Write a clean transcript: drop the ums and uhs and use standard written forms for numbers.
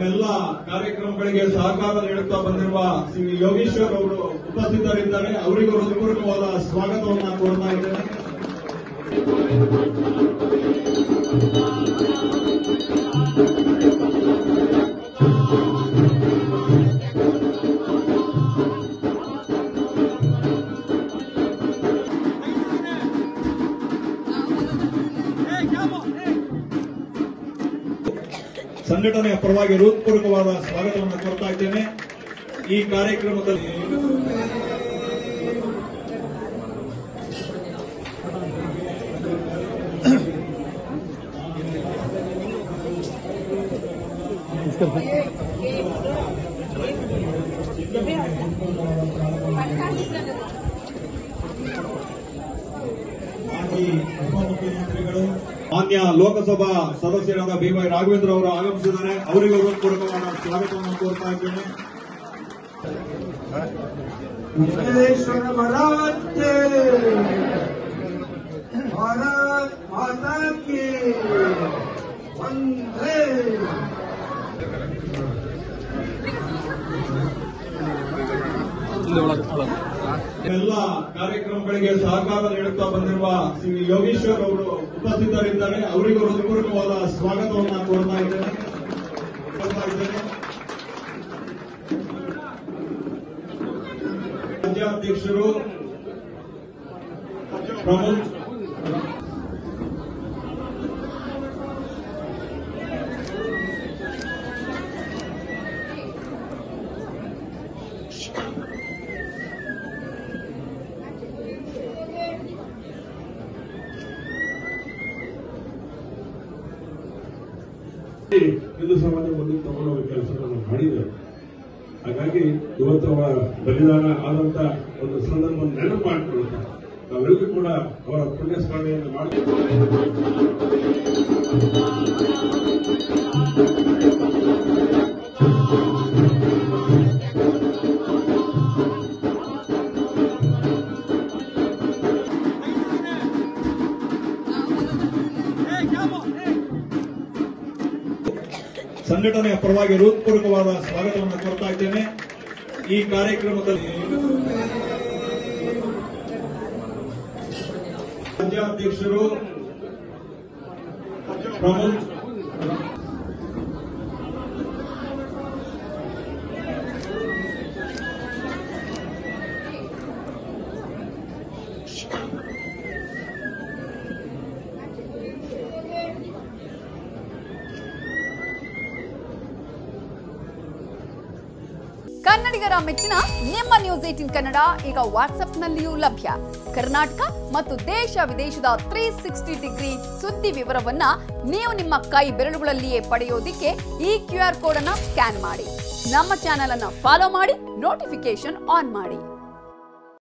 ಎಲ್ಲ ಕಾರ್ಯಕ್ರಮಗಳಿಗೆ ಸಹಕಾರ ನೀಡುತ್ತಾ ಬಂದಿರುವ ಶ್ರೀ ಯೋಗೇಶ್ವರ್ ಅವರು ಉಪಸ್ಥಿತರಿದ್ದಾರೆ. ಅವರಿಗೂ ಹೃದಯಪೂರ್ವಕವಾದ ಸ್ವಾಗತವನ್ನು ಕೋರ್ತಾ ಇದ್ದೇನೆ. ಸಂಘಟನೆಯ ಪರವಾಗಿ ಹೃದಯಪೂರ್ವಕವಾದ ಸ್ವಾಗತವನ್ನು ಕೋರ್ತಾ ಇದ್ದೇನೆ. ಈ ಕಾರ್ಯಕ್ರಮದಲ್ಲಿ ಮಾಜಿ ಉಪಮುಖ್ಯಮಂತ್ರಿಗಳು ಮಾನ್ಯ ಲೋಕಸಭಾ ಸದಸ್ಯರಾದ ಬಿ.ವೈ. ರಾಘವೇಂದ್ರ ಅವರು ಆಗಮಿಸಿದ್ದಾರೆ. ಅವರಿಗೂ ಹೃದಯಪೂರ್ವಕವಾದ ಸ್ವಾಗತವನ್ನು ಕೋರ್ತಾ ಇದ್ದೇನೆ. ವಿಶ್ವೇಶ್ವರ ಮಹಾರಾಜ್ ಭಾರತ್ ಮಾತಾ ಕಿ ವಂದೇ. ಎಲ್ಲ ಕಾರ್ಯಕ್ರಮಗಳಿಗೆ ಸಹಕಾರ ನೀಡುತ್ತಾ ಬಂದಿರುವ ಶ್ರೀ ಯೋಗೇಶ್ವರ್ ಅವರು ಉಪಸ್ಥಿತರಿದ್ದಾರೆ. ಅವರಿಗೂ ಹೃದಯಪೂರ್ವಕವಾದ ಸ್ವಾಗತವನ್ನು ಕೋರ್ತಾ ಇದ್ದೇನೆ. ರಾಜ್ಯಾಧ್ಯಕ್ಷರು ಪ್ರಮುಖ ಹಿಂದೂ ಸಮಾಜ ಮುಂದೆ ತಗೊಂಡೋಗೋ ಕೆಲಸವನ್ನು ಮಾಡಿದ್ದಾರೆ. ಹಾಗಾಗಿ ಇವತ್ತು ಅವರ ಬಲಿದಾನ ಆದಂತ ಒಂದು ಸಂದರ್ಭವನ್ನು ನೆನಪು ಮಾಡಿಕೊಳ್ಳುತ್ತಾ ನಾವೆಲ್ಲರೂ ಕೂಡ ಅವರ ಪುಣ್ಯ ಸ್ಮರಣೆಯನ್ನು ಸಂಘಟನೆಯ ಪರವಾಗಿ ಹೃದಯಪೂರ್ವಕವಾದ ಸ್ವಾಗತವನ್ನು ಕೋರ್ತಾ ಇದ್ದೇನೆ. ಈ ಕಾರ್ಯಕ್ರಮದಲ್ಲಿ ರಾಜ್ಯಾಧ್ಯಕ್ಷರು ಪ್ರಮುಖ ಕನ್ನಡಿಗರ ಮೆಚ್ಚಿನ ನಿಮ್ಮ ನ್ಯೂಸ್ 18 ಕನ್ನಡ ಈಗ ವಾಟ್ಸ್ಆಪ್ನಲ್ಲಿಯೂ ಲಭ್ಯ. ಕರ್ನಾಟಕ ಮತ್ತು ದೇಶ ವಿದೇಶದ 360 ಡಿಗ್ರಿ ಸುದ್ದಿ ವಿವರವನ್ನ ನೀವು ನಿಮ್ಮ ಕೈ ಬೆರಳುಗಳಲ್ಲಿಯೇ ಪಡೆಯೋದಿಕ್ಕೆ ಈ QR ಕೋಡ್ ಅನ್ನು ಸ್ಕ್ಯಾನ್ ಮಾಡಿ. ನಮ್ಮ ಚಾನೆಲ್ ಅನ್ನು ಫಾಲೋ ಮಾಡಿ, ನೋಟಿಫಿಕೇಶನ್ ಆನ್ ಮಾಡಿ.